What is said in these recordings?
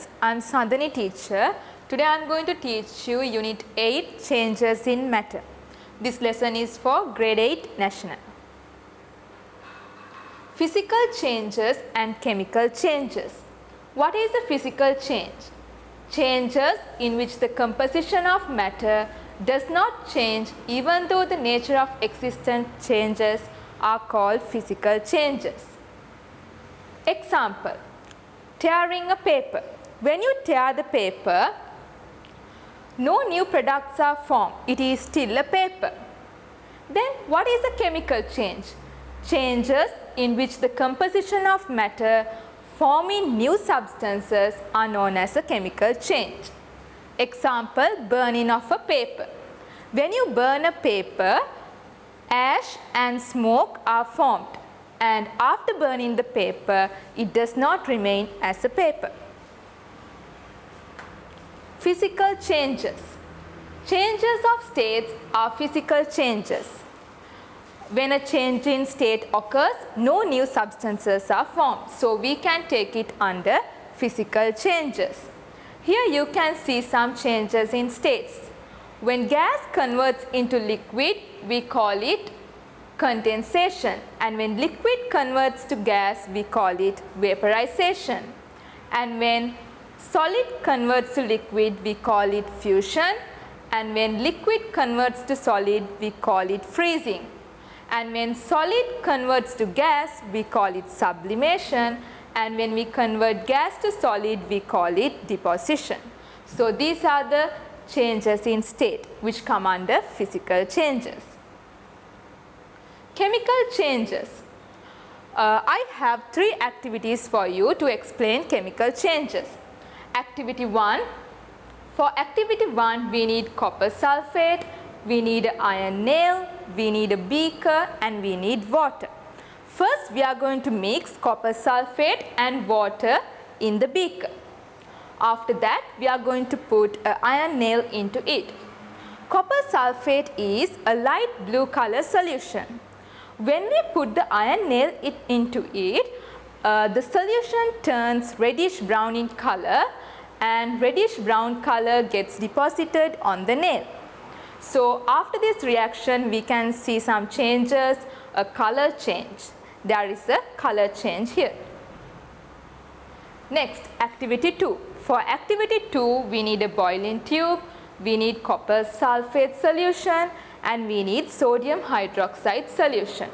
students, I am Sandhani teacher. Today I am going to teach you Unit 8 Changes in Matter. This lesson is for Grade 8 National. Physical changes and chemical changes. What is a physical change? Changes in which the composition of matter does not change even though the nature of existent changes are called physical changes. Example, tearing a paper. When you tear the paper, no new products are formed. It is still a paper. Then what is a chemical change? Changes in which the composition of matter forming new substances are known as a chemical change. Example, burning of a paper. When you burn a paper, ash and smoke are formed, and after burning the paper, it does not remain as a paper. Physical changes. Changes of states are physical changes. When a change in state occurs, no new substances are formed, so we can take it under physical changes. Here you can see some changes in states. When gas converts into liquid, we call it condensation, and when liquid converts to gas, we call it vaporization, and when solid converts to liquid, we call it fusion, and when liquid converts to solid, we call it freezing, and when solid converts to gas, we call it sublimation, and when we convert gas to solid, we call it deposition. So these are the changes in state which come under physical changes. Chemical changes. I have 3 activities for you to explain chemical changes. Activity 1. For activity 1, we need copper sulfate, we need an iron nail, we need a beaker, and we need water. First, we are going to mix copper sulfate and water in the beaker. After that, we are going to put an iron nail into it. Copper sulfate is a light blue color solution. When we put the iron nail into it, the solution turns reddish brown in color, and reddish brown color gets deposited on the nail. So after this reaction, we can see some changes, a color change. There is a color change here. Next, activity 2. For activity 2, we need a boiling tube, we need copper sulfate solution, and we need sodium hydroxide solution.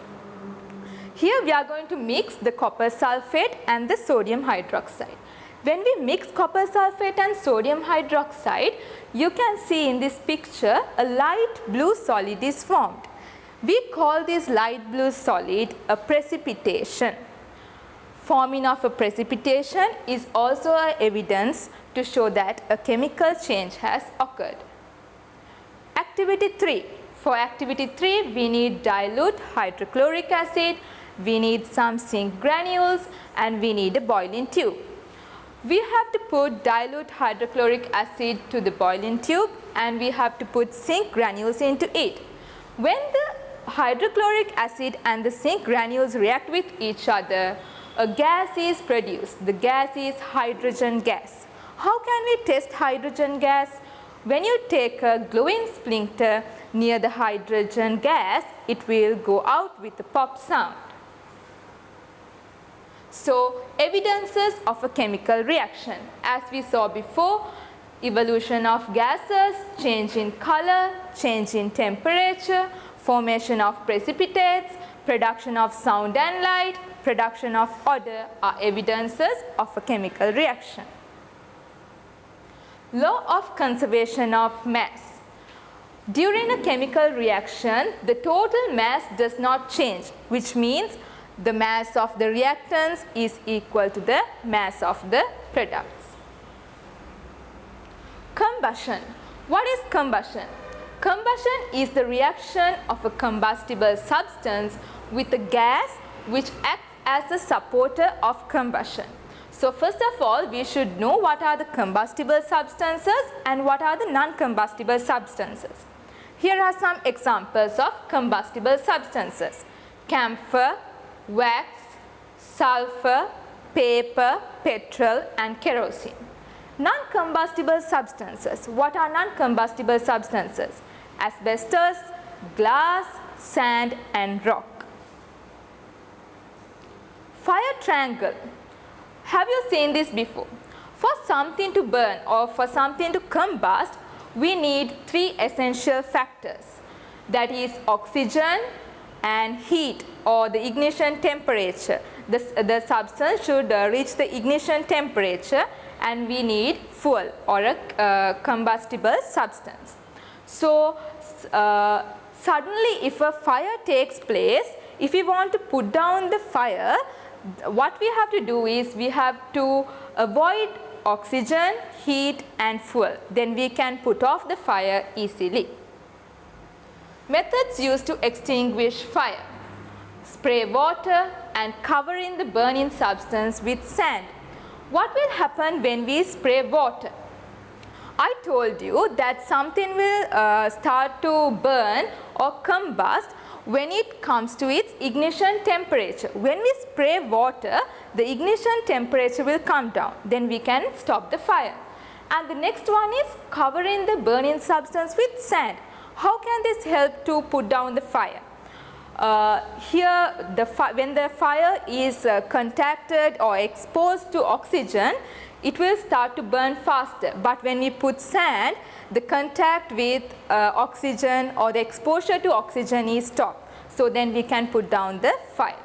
Here we are going to mix the copper sulfate and the sodium hydroxide. When we mix copper sulfate and sodium hydroxide, you can see in this picture a light blue solid is formed. We call this light blue solid a precipitation. Forming of a precipitation is also an evidence to show that a chemical change has occurred. Activity 3. For activity 3, we need dilute hydrochloric acid, we need some zinc granules, and we need a boiling tube. We have to put dilute hydrochloric acid to the boiling tube, and we have to put zinc granules into it. When the hydrochloric acid and the zinc granules react with each other, a gas is produced. The gas is hydrogen gas. How can we test hydrogen gas? When you take a glowing splinter near the hydrogen gas, it will go out with a pop sound. So, evidences of a chemical reaction. As we saw before, evolution of gases, change in color, change in temperature, formation of precipitates, production of sound and light, production of odor are evidences of a chemical reaction. Law of conservation of mass. During a chemical reaction, the total mass does not change, which means the mass of the reactants is equal to the mass of the products. Combustion. What is combustion? Combustion is the reaction of a combustible substance with a gas which acts as a supporter of combustion. So first of all, we should know what are the combustible substances and what are the non-combustible substances. Here are some examples of combustible substances: camphor, wax, sulfur, paper, petrol, and kerosene. Non-combustible substances. What are non-combustible substances? Asbestos, glass, sand and rock. Fire triangle. Have you seen this before? For something to burn or for something to combust, we need three essential factors. That is oxygen and heat or the ignition temperature. The substance should reach the ignition temperature and we need fuel or a combustible substance. So, suddenly if a fire takes place, if we want to put down the fire, what we have to do is we have to avoid oxygen, heat and fuel. Then we can put off the fire easily. Methods used to extinguish fire. Spray water and covering the burning substance with sand. What will happen when we spray water? I told you that something will start to burn or combust when it comes to its ignition temperature. When we spray water, the ignition temperature will come down. Then we can stop the fire. And the next one is covering the burning substance with sand. How can this help to put down the fire? Here, when the fire is contacted or exposed to oxygen, it will start to burn faster. But when we put sand, the contact with oxygen or the exposure to oxygen is stopped. So then we can put down the fire.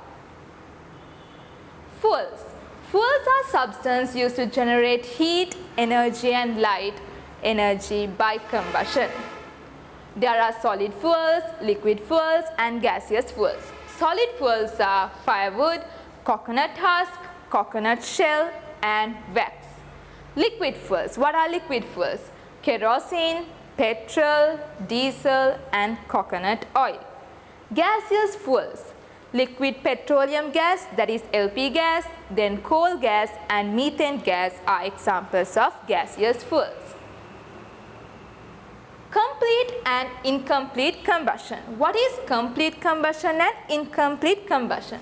Fuels. Fuels are substances used to generate heat, energy and light energy by combustion. There are solid fuels, liquid fuels and gaseous fuels. Solid fuels are firewood, coconut husk, coconut shell and wax. Liquid fuels. What are liquid fuels? Kerosene, petrol, diesel and coconut oil. Gaseous fuels. Liquid petroleum gas, that is LP gas, then coal gas and methane gas are examples of gaseous fuels. Complete and incomplete combustion. What is complete combustion and incomplete combustion?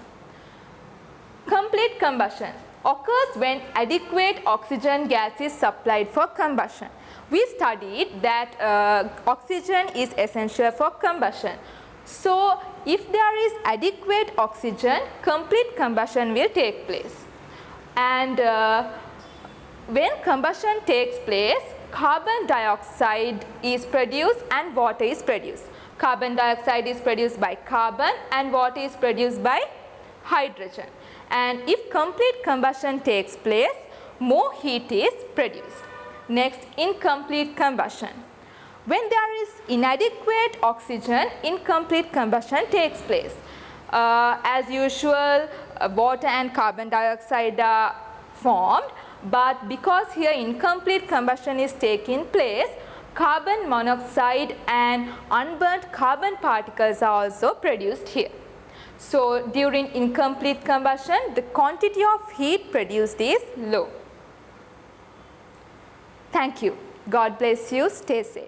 Complete combustion occurs when adequate oxygen gas is supplied for combustion. We studied that oxygen is essential for combustion. So, if there is adequate oxygen, complete combustion will take place. And when combustion takes place, carbon dioxide is produced and water is produced. Carbon dioxide is produced by carbon and water is produced by hydrogen. And if complete combustion takes place, more heat is produced. Next, incomplete combustion. When there is inadequate oxygen, incomplete combustion takes place. As usual, water and carbon dioxide are formed, but because here incomplete combustion is taking place, carbon monoxide and unburnt carbon particles are also produced here. So, during incomplete combustion, the quantity of heat produced is low. Thank you. God bless you. Stay safe.